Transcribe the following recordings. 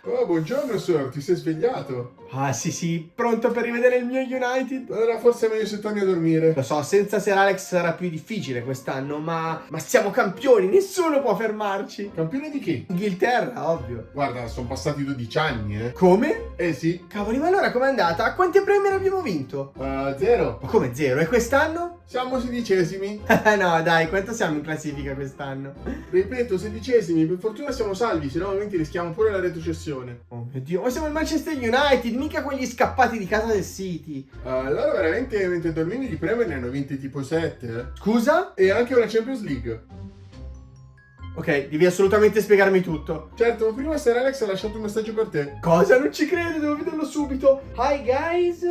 Oh, buongiorno, sir, ti sei svegliato? Ah, sì, pronto per rivedere il mio United? Allora forse è meglio se torni a dormire. Lo so, senza Sir Alex sarà più difficile quest'anno, ma siamo campioni, nessuno può fermarci. Campione di che? Inghilterra, ovvio. Guarda, sono passati 12 anni, eh. Come? Eh sì. Cavoli, ma allora com'è andata? A quanti premi abbiamo vinto? 0. Ma come 0? E quest'anno? Siamo 16esimi. No, dai, quanto siamo in classifica quest'anno? Ripeto, 16esimi. Per fortuna siamo salvi, se no ovviamente rischiamo pure la retrocessione. Oh mio Dio, ma siamo il Manchester United, mica quegli scappati di casa del City. Allora veramente mentre dormivi di Premier ne hanno vinte tipo 7, eh. Scusa? E anche una Champions League. Ok, devi assolutamente spiegarmi tutto. Certo, ma prima Sir Alex ha lasciato un messaggio per te. Cosa? Non ci credo, devo vederlo subito. Hi guys,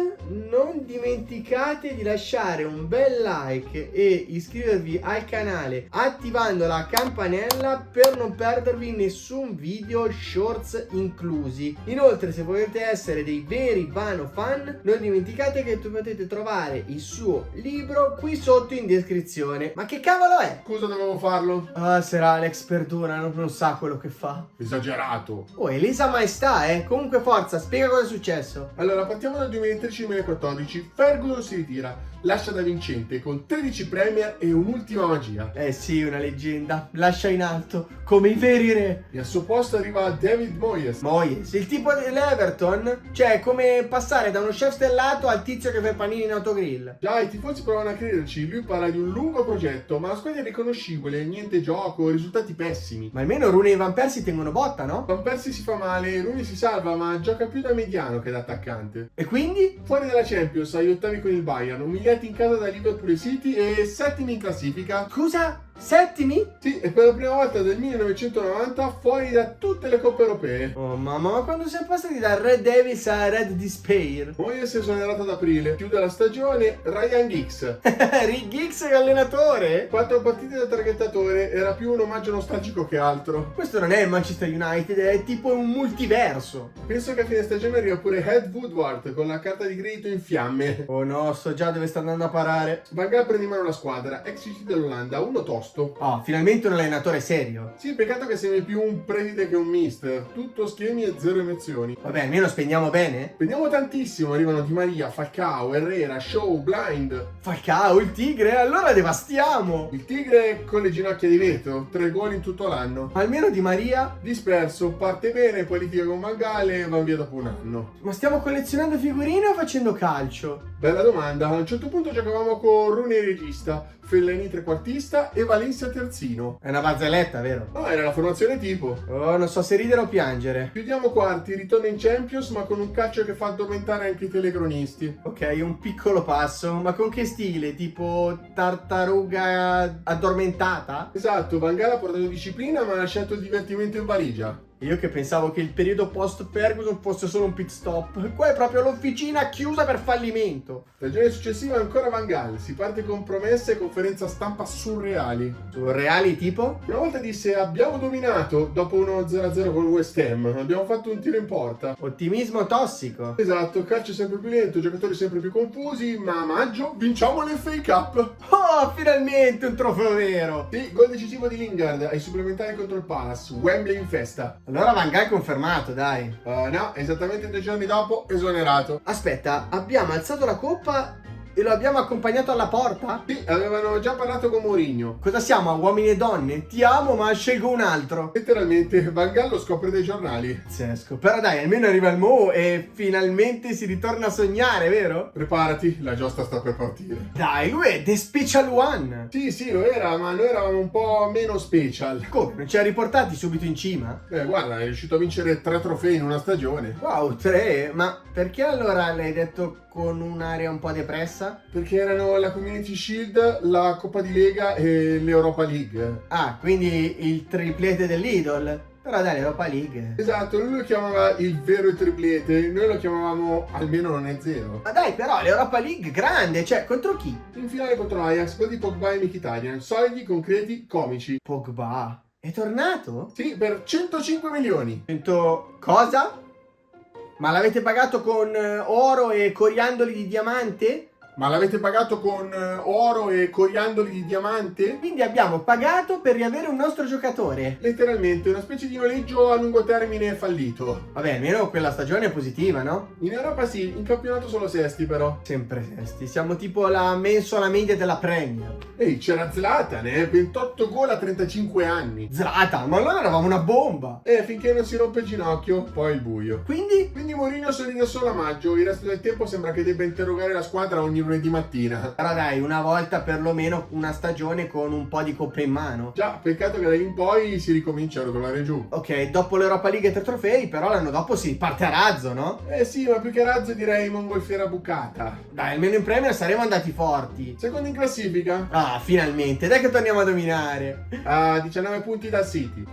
non dimenticate di lasciare un bel like e iscrivervi al canale attivando la campanella per non perdervi nessun video, shorts inclusi. Inoltre, se volete essere dei veri Vano fan, non dimenticate che potete trovare il suo libro qui sotto in descrizione. Ma che cavolo è? Scusa, dovevo farlo. Ah, Sir Alex, perdona, non sa quello che fa. Esagerato. Oh, Elisa Maestà, eh? Comunque forza, spiega cosa è successo. Allora, partiamo dal 2013-2014. Ferguson si ritira, lascia da vincente con 13 Premier e un'ultima magia. Eh sì, una leggenda. Lascia in alto, come i veri re. E al suo posto arriva David Moyes. Moyes, il tipo dell'Everton? Cioè, è come passare da uno chef stellato al tizio che fa i panini in autogrill. Già, i tifosi provano a crederci, lui parla di un lungo progetto, ma la squadra è riconoscibile, niente gioco, risultati pessimi. Ma almeno Rooney e Van Persie tengono botta, no? Van Persie si fa male, Rooney si salva, ma gioca più da mediano che da attaccante. E quindi? Fuori dalla Champions, agli ottavi con il Bayern, umiliati in casa da Liverpool e City e settimi in classifica. Scusa? Settimi? Sì, e per la prima volta dal 1990 fuori da tutte le coppe europee. Oh mamma, ma quando siamo passati da Red Devils a Red Despair? Moyes è esonerato ad aprile, chiude la stagione Ryan Giggs. Rick Giggs è allenatore? 4 partite da traghettatore, era più un omaggio nostalgico che altro. Questo non è il Manchester United, è tipo un multiverso. Penso che a fine stagione arriva pure Ed Woodward con la carta di credito in fiamme. Oh no, so già dove sta andando a parare. Van Gaal prende in mano la squadra, ex City dell'Olanda, uno tosto. Oh, finalmente un allenatore serio. Sì, peccato che sembri più un preside che un mister. Tutto schemi e zero emozioni. Vabbè, almeno spegniamo bene. Spendiamo tantissimo, arrivano Di Maria, Falcao, Herrera, Shaw, Blind. Falcao, il tigre, allora devastiamo. Il Tigre con le ginocchia di vetro, 3 gol in tutto l'anno. Almeno Di Maria. Disperso, parte bene, poi litiga con Van Gaal e va via dopo un anno. Ma stiamo collezionando figurine o facendo calcio? Bella domanda, a un certo punto giocavamo con Rooney regista, Fellaini trequartista e Valencia terzino. È una barzelletta, vero? No, era la formazione tipo. Oh, non so se ridere o piangere. Chiudiamo quarti, ritorna in Champions ma con un calcio che fa addormentare anche i telecronisti. Ok, un piccolo passo, ma con che stile? Tipo tartaruga addormentata? Esatto, Van Gaal ha portato disciplina ma ha lasciato il divertimento in valigia. Io che pensavo che il periodo post Ferguson fosse solo un pit stop. Qua è proprio l'officina chiusa per fallimento. Stagione successiva ancora Van Gaal, si parte con promesse e conferenza stampa surreali. Surreali tipo? Una volta disse abbiamo dominato dopo uno 0-0 con West Ham, abbiamo fatto un tiro in porta. Ottimismo tossico. Esatto, calcio sempre più lento, giocatori sempre più confusi, ma a maggio vinciamo l'FA Cup. Oh, finalmente un trofeo vero. Sì, gol decisivo di Lingard ai supplementari contro il Palace, Wembley in festa. Allora Van Gaal confermato, dai. No, esattamente 2 giorni dopo, esonerato. Aspetta, abbiamo alzato la coppa e lo abbiamo accompagnato alla porta? Sì, avevano già parlato con Mourinho. Cosa siamo, a uomini e donne? Ti amo, ma scelgo un altro. Letteralmente, Van Gaal lo scopre dai giornali. Pazzesco. Però dai, almeno arriva il Mo e finalmente si ritorna a sognare, vero? Preparati, la giostra sta per partire. Dai, lui è The Special One. Sì, lo era, ma noi eravamo un po' meno special. Come? Non ci ha riportati subito in cima? Guarda, è riuscito a vincere 3 trofei in una stagione. Wow, 3? Ma perché allora l'hai detto con un'aria un po' depressa? Perché erano la Community Shield, la Coppa di Lega e l'Europa League. Ah, quindi il triplete dell'Idol. Però dai, l'Europa League. Esatto, lui lo chiamava il vero triplete, noi lo chiamavamo almeno non è zero. Ma dai, però l'Europa League grande, cioè contro chi? In finale contro Ajax, gol di Pogba e Mkhitaryan, solidi, concreti, comici. Pogba. È tornato? Sì, per 105 milioni. 100... Cosa? Ma l'avete pagato con oro e coriandoli di diamante? Ma l'avete pagato con oro e coriandoli di diamante? Quindi abbiamo pagato per riavere un nostro giocatore. Letteralmente una specie di noleggio a lungo termine fallito. Vabbè, almeno quella stagione è positiva, no? In Europa sì, in campionato solo sesti però. Sempre sesti, siamo tipo la mensola media della Premier. Ehi, c'era Zlatan, 28 gol a 35 anni. Zlatan, ma allora eravamo una bomba. Finché non si rompe il ginocchio, poi il buio. Quindi? Quindi Mourinho sorride solo a maggio, il resto del tempo sembra che debba interrogare la squadra ogni lunedì mattina. Però dai, una volta perlomeno una stagione con un po' di coppe in mano. Già, peccato che da lì in poi si ricomincia a rotolare giù. Ok, dopo l'Europa League e 3 trofei, però l'anno dopo si parte a razzo, no? Sì, ma più che razzo direi mongolfiera bucata. Dai, almeno in Premier saremo andati forti. Secondo in classifica, Ah, finalmente, dai che torniamo a dominare. a 19 punti dal City.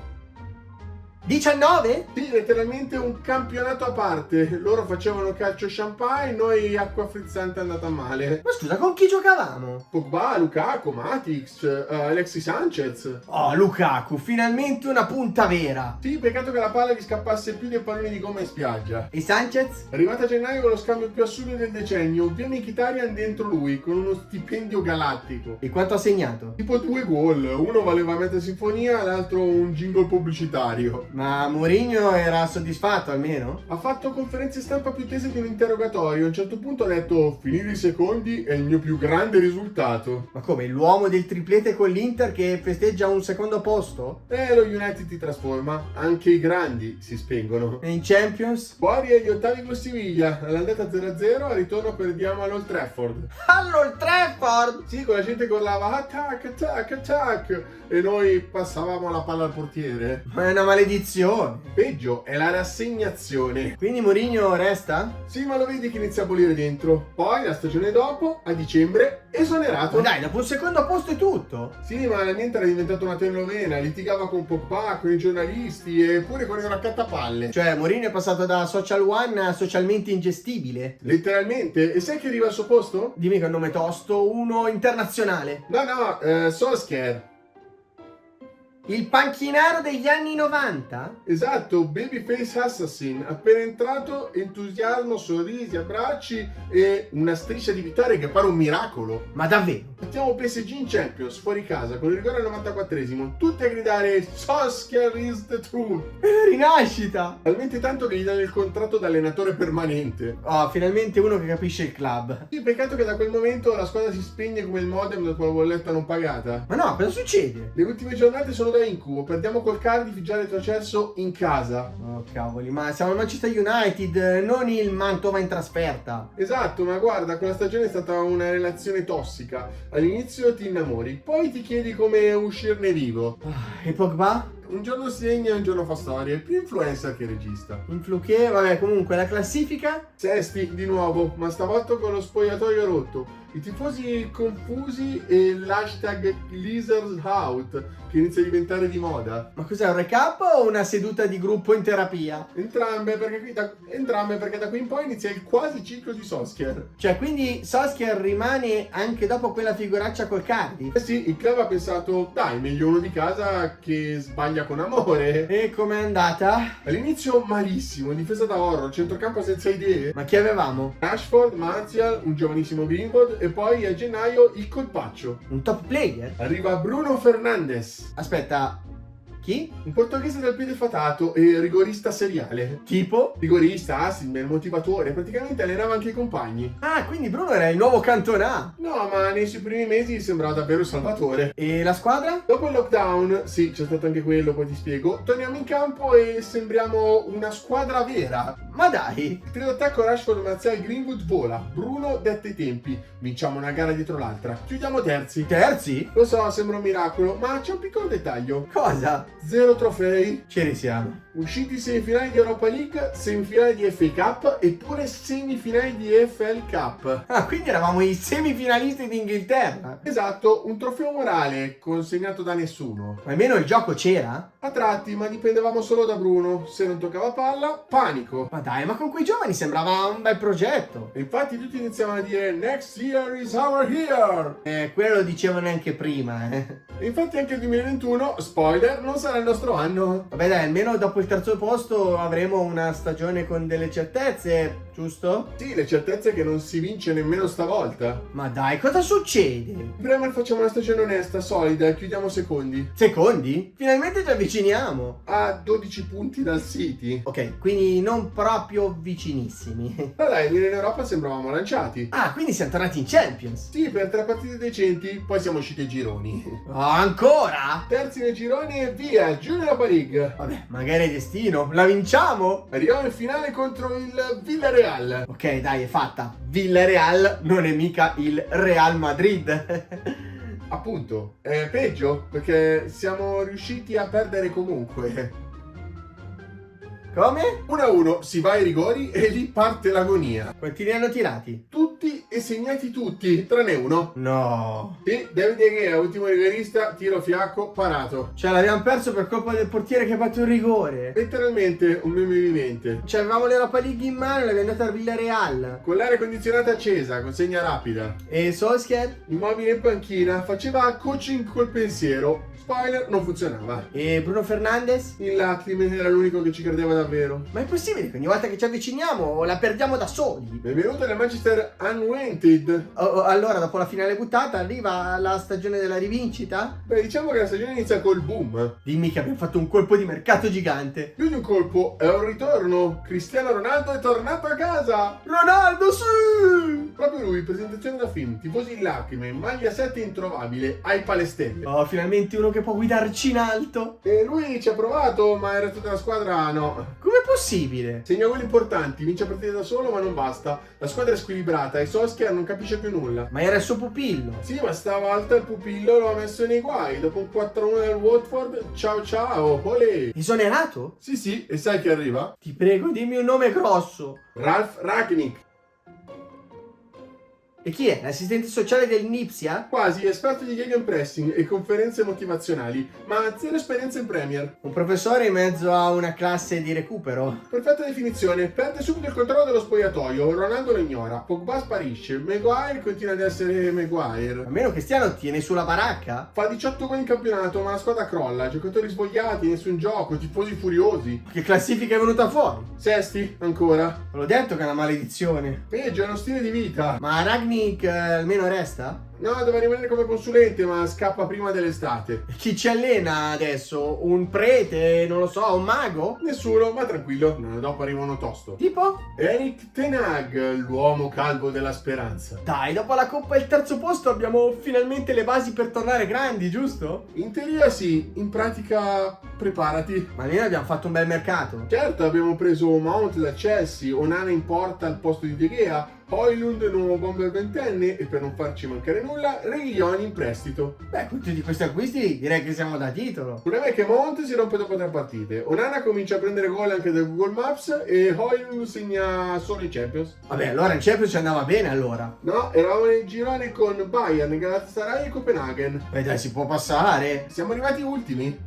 19? Sì, letteralmente un campionato a parte. Loro facevano calcio champagne, noi acqua frizzante è andata male. Ma scusa, con chi giocavamo? Pogba, Lukaku, Matic, Alexis Sanchez. Oh, Lukaku, finalmente una punta vera. Sì, peccato che la palla gli scappasse più dei palloni di gomma in spiaggia. E Sanchez? Arrivata a gennaio con lo scambio più assurdo del decennio, due Mkhitaryan dentro lui, con uno stipendio galattico. E quanto ha segnato? Tipo 2 gol, uno valeva mezza sinfonia, l'altro un jingle pubblicitario. Ma Mourinho era soddisfatto almeno? Ha fatto conferenze stampa più tese di un interrogatorio. A un certo punto ha detto: finire i secondi è il mio più grande risultato. Ma come, l'uomo del triplete con l'Inter che festeggia un secondo posto? Lo United ti trasforma. Anche i grandi si spengono. E in Champions? Fuori agli ottavi con Siviglia. All'andata 0-0, al ritorno perdiamo all'Old Trafford. Allora, Trafford! Sì, con la gente che urlava attack, attack, attack. E noi passavamo la palla al portiere. Ma è una maledizione. Peggio, è la rassegnazione. Quindi Mourinho resta? Sì, ma lo vedi che inizia a bollire dentro. Poi, la stagione dopo, a dicembre, esonerato. Ma dai, dopo un secondo posto è tutto. Sì, ma la niente era diventata una telenovela, litigava con Pogba, con i giornalisti e pure con il raccattapalle. Cioè, Mourinho è passato da Social One a socialmente ingestibile. Letteralmente. E sai chi arriva al suo posto? Dimmi che è un nome tosto, uno internazionale. No, Solskjaer. Il panchinaro degli anni 90? Esatto, Babyface Assassin. Appena entrato, entusiasmo, sorrisi, abbracci e una striscia di vittorie che pare un miracolo. Ma davvero? Mettiamo PSG in Champions, fuori casa, con il rigore al 94esimo, tutti a gridare Solskjaer is the truth. Rinascita! Talmente tanto che gli danno il contratto da allenatore permanente. Oh, finalmente uno che capisce il club. Sì, peccato che da quel momento la squadra si spegne come il modem dopo la bolletta non pagata. Ma no, cosa succede? Le ultime giornate sono da incubo, perdiamo col Cardiff già retrocesso in casa. Oh, cavoli, ma siamo il Manchester United, non il Mantova in trasferta. Esatto, ma guarda, quella stagione è stata una relazione tossica. All'inizio ti innamori, poi ti chiedi come uscirne vivo. E Pogba? Un giorno segna e un giorno fa storia, è più influencer che regista. Influché, vabbè, comunque la classifica? Sesti di nuovo, ma stavolta con lo spogliatoio rotto. I tifosi confusi e l'hashtag Lizards Out che inizia a diventare di moda. Ma cos'è, un recap o una seduta di gruppo in terapia? Entrambe perché da qui in poi inizia il quasi ciclo di Solskjaer. Cioè, quindi Solskjaer rimane anche dopo quella figuraccia col Cardiff? Eh sì, il club ha pensato, dai, meglio uno di casa che sbaglia con amore. E com'è andata? All'inizio malissimo, difesa da horror, centrocampo senza idee. Ma chi avevamo? Rashford, Martial, un giovanissimo Greenwood e poi a gennaio il colpaccio. Un top player? Arriva Bruno Fernandes, Aspetta, chi? un portoghese dal piede fatato e rigorista seriale. Tipo? Rigorista, Assilman, motivatore, praticamente allenava anche i compagni. Ah, quindi Bruno era il nuovo Cantona. No, ma nei suoi primi mesi sembrava davvero il salvatore. E la squadra? Dopo il lockdown, sì, c'è stato anche quello, poi ti spiego, torniamo in campo e sembriamo una squadra vera. Ma dai! Il trio d'attacco Rashford, Martial, Greenwood vola. Bruno detta i tempi. Vinciamo una gara dietro l'altra. Chiudiamo terzi. Terzi? Lo so, sembra un miracolo, ma c'è un piccolo dettaglio. Cosa? 0 trofei. Ci risiamo. Usciti semifinali di Europa League, semifinali di FA Cup e pure semifinali di FL Cup. Ah, quindi eravamo i semifinalisti d'Inghilterra. Esatto, un trofeo morale consegnato da nessuno. Ma almeno il gioco c'era? A tratti, ma dipendevamo solo da Bruno. Se non toccava palla, panico. Ma dai, ma con quei giovani sembrava un bel progetto. E infatti tutti iniziavano a dire Next year is our year. Quello lo dicevano anche prima, E infatti anche il 2021, spoiler, non sarà il nostro anno. Vabbè dai, almeno dopo il terzo posto avremo una stagione con delle certezze, giusto? Sì, le certezze che non si vince nemmeno stavolta. Ma dai, cosa succede? In Premier facciamo una stagione onesta, solida e chiudiamo secondi. Secondi? Finalmente ci avviciniamo. A 12 punti dal City. Ok, quindi non proprio vicinissimi. Ma dai, in Europa sembravamo lanciati. Ah, quindi siamo tornati in Champions. Sì, per 3 partite decenti, poi siamo usciti ai gironi. Oh, ancora? Terzi nei gironi e via, giù in Europa League. Vabbè, magari è destino. La vinciamo? Arriviamo in finale contro il Villarreal. Ok, dai, è fatta. Villarreal non è mica il Real Madrid. Appunto, è peggio perché siamo riusciti a perdere comunque. Come? 1-1, si va ai rigori e lì parte l'agonia. Quanti ne hanno tirati? Tutti e segnati tutti, tranne uno. No. Sì, David De Gea, ultimo rigorista, tiro fiacco, parato. Cioè, l'abbiamo perso per colpa del portiere che ha fatto un rigore. Letteralmente un meme vivente. Cioè, avevamo l'Europa League in mano e l'abbiamo andata al Villarreal. Con l'aria condizionata accesa, consegna rapida. E Solskjaer? Immobile in panchina, faceva coaching col pensiero. Spoiler, non funzionava. E Bruno Fernandes? Il lacrime era l'unico che ci credeva davvero. Ma è possibile che ogni volta che ci avviciniamo la perdiamo da soli? Benvenuto nel Manchester Unwanted. Allora, dopo la finale buttata, arriva la stagione della rivincita? Beh, diciamo che la stagione inizia col boom. Dimmi che abbiamo fatto un colpo di mercato gigante. Più di un colpo, è un ritorno. Cristiano Ronaldo è tornato a casa. Ronaldo, sì! Proprio lui, presentazione da film, tifosi in lacrime, maglia 7 introvabile, ai palestelle. Oh, finalmente uno che può guidarci in alto. E lui ci ha provato, ma il resto della squadra no. Com'è possibile? Segna gol importanti, vince partite da solo, ma non basta. La squadra è squilibrata e Solskjaer non capisce più nulla. Ma era il suo pupillo. Sì, ma stava alta il pupillo, lo ha messo nei guai. Dopo un 4-1 del Watford, ciao ciao, olè. Esonerato? Sì, e sai chi arriva? Ti prego, dimmi un nome grosso. Ralf Ragnick. E chi è? L'assistente sociale del Nipsia? Quasi esperto di gegenpressing e conferenze motivazionali, ma zero esperienza in Premier. Un professore in mezzo a una classe di recupero. Perfetta definizione, perde subito il controllo dello spogliatoio, Ronaldo lo ignora, Pogba sparisce, Maguire continua ad essere Maguire. A meno che Cristiano tiene sulla baracca. Fa 18 gol in campionato, ma la squadra crolla, giocatori svogliati, nessun gioco, tifosi furiosi. Che classifica è venuta fuori? Sesti, ancora. Ve l'ho detto che è una maledizione. Peggio, è uno stile di vita. Ma Ragnick almeno resta? No, deve rimanere come consulente, ma scappa prima dell'estate. E chi ci allena adesso? Un prete? Non lo so, un mago? Nessuno, ma tranquillo, dopo arriva uno tosto. Tipo? Eric Ten Hag, l'uomo calvo della speranza. Dai, dopo la Coppa e il terzo posto abbiamo finalmente le basi per tornare grandi, giusto? In teoria sì, in pratica preparati. Ma almeno abbiamo fatto un bel mercato. Certo, abbiamo preso Mount da Chelsea, Onana in porta al posto di De Gea, Højlund nuovo bomber ventenne e per non farci mancare nulla, Reguilon in prestito. Beh, con tutti questi acquisti direi che siamo da titolo. Il problema è che Mount si rompe dopo 3 partite, Onana comincia a prendere gol anche da Google Maps e Højlund segna solo i Champions. Vabbè, allora in Champions ci andava bene allora. No, eravamo nel girone con Bayern, Galatasaray e Copenaghen. Beh dai, si può passare. Siamo arrivati ultimi.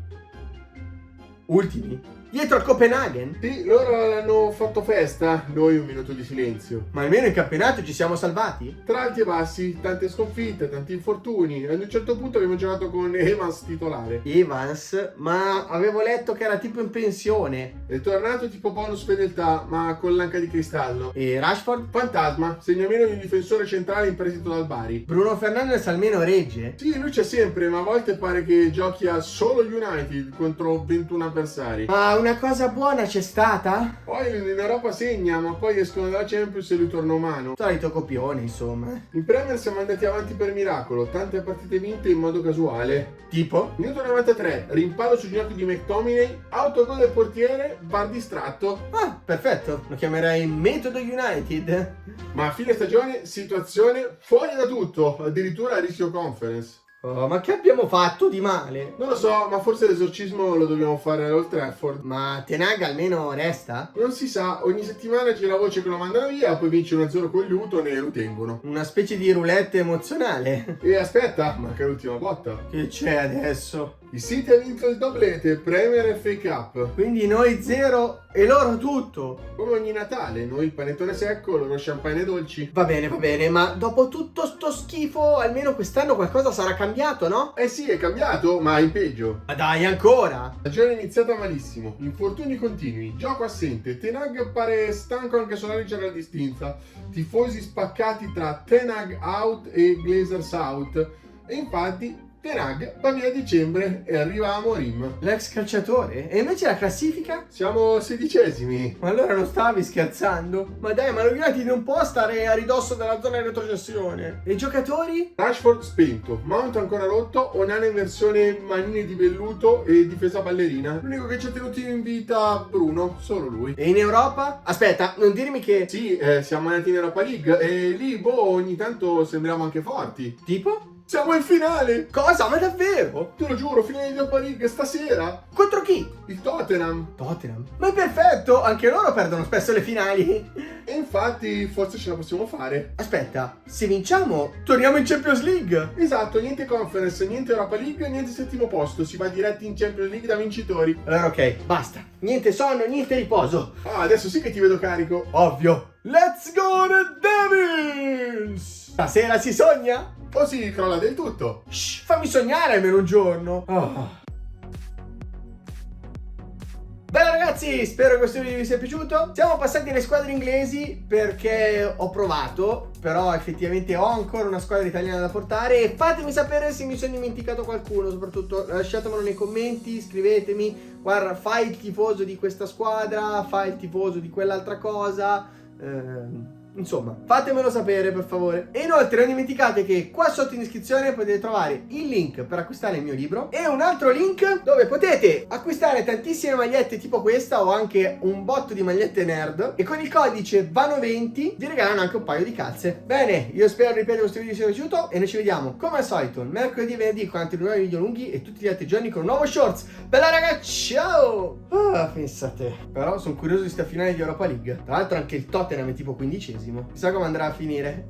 Ultimi? Dietro al Copenaghen? Sì, loro hanno fatto festa, noi un minuto di silenzio. Ma almeno in campionato ci siamo salvati? Tra alti e bassi, tante sconfitte, tanti infortuni. Ad un certo punto abbiamo giocato con Evans titolare. Evans? Ma avevo letto che era tipo in pensione. È tornato tipo bonus fedeltà, ma con l'anca di cristallo. E Rashford? Fantasma, segna meno di un difensore centrale in prestito dal Bari. Bruno Fernandes almeno regge? Sì, lui c'è sempre, ma a volte pare che giochi a solo United contro 21 avversari. Ma una cosa buona c'è stata? Poi in Europa segna, ma poi escono dalla Champions e lui torna umano. Solito copione, insomma. In Premier siamo andati avanti per miracolo, tante partite vinte in modo casuale. Tipo? Minuto 93, rimpallo sul ginocchio di McTominay, autogol del portiere, VAR distratto. Ah, perfetto. Lo chiamerei Metodo United. Ma a fine stagione, situazione fuori da tutto, addirittura a rischio conference. Oh, ma che abbiamo fatto di male? Non lo so, ma forse l'esorcismo lo dobbiamo fare all'Old Trafford. Ma Ten Hag almeno resta? Non si sa, ogni settimana c'è la voce che lo mandano via, poi vince 1-0 con Luton e lo tengono. Una specie di roulette emozionale. E aspetta, manca l'ultima botta. Che c'è adesso? Il City ha vinto il doblete, Premier e FA Cup. Quindi noi 0 E loro tutto. Come ogni Natale, noi il panettone secco, loro champagne dolci. Va bene, ma dopo tutto sto schifo, almeno quest'anno qualcosa sarà cambiato, no? Eh sì, è cambiato, ma in peggio. Ma dai, ancora? Stagione iniziata malissimo, infortuni continui, gioco assente, Ten Hag pare stanco anche sulla leggera distinta, tifosi spaccati tra Ten Hag out e Glazers out. E infatti Ten Hag va via a dicembre e arriva a Amorim. L'ex calciatore? E invece la classifica? Siamo 16esimi. Ma allora non stavi scherzando? Ma dai, ma lo United non può stare a ridosso della zona di retrocessione. E i giocatori? Rashford spento, Mount ancora rotto, Onana in versione manine di velluto e difesa ballerina. L'unico che ci ha tenuti in vita Bruno, solo lui. E in Europa? Aspetta, non dirmi che... Sì, siamo andati in Europa League e lì, ogni tanto sembriamo anche forti. Tipo? Siamo in finale! Cosa? Ma davvero? Te lo giuro, finale di Europa League stasera! Contro chi? Il Tottenham! Tottenham. Ma è perfetto, anche loro perdono spesso le finali. E infatti forse ce la possiamo fare. Aspetta, se vinciamo, torniamo in Champions League. Esatto, niente Conference, niente Europa League, niente settimo posto. Si va diretti in Champions League da vincitori. Allora ok, basta. Niente sonno, niente riposo. Ah, adesso sì che ti vedo carico. Ovvio. Let's go the Devils! Stasera si sogna? O si crolla del tutto. Shh, fammi sognare almeno un giorno. Oh. Bene ragazzi, spero che questo video vi sia piaciuto. Siamo passati alle squadre inglesi perché ho provato, però effettivamente ho ancora una squadra italiana da portare. E fatemi sapere se mi sono dimenticato qualcuno, soprattutto lasciatemelo nei commenti, scrivetemi. Guarda, fai il tifoso di questa squadra, fai il tifoso di quell'altra cosa. Insomma, fatemelo sapere per favore. E inoltre non dimenticate che qua sotto in descrizione potete trovare il link per acquistare il mio libro e un altro link dove potete acquistare tantissime magliette tipo questa o anche un botto di magliette nerd, e con il codice VANO20 vi regalano anche un paio di calze. Bene, io spero, ripeto, questo video vi sia piaciuto e noi ci vediamo come al solito mercoledì e venerdì con altri nuovi video lunghi e tutti gli altri giorni con un nuovo shorts. Bella raga, ciao! Ah, pensate. Però sono curioso di sta finale di Europa League. Tra l'altro anche il Tottenham è tipo 15esimo. Chissà come andrà a finire.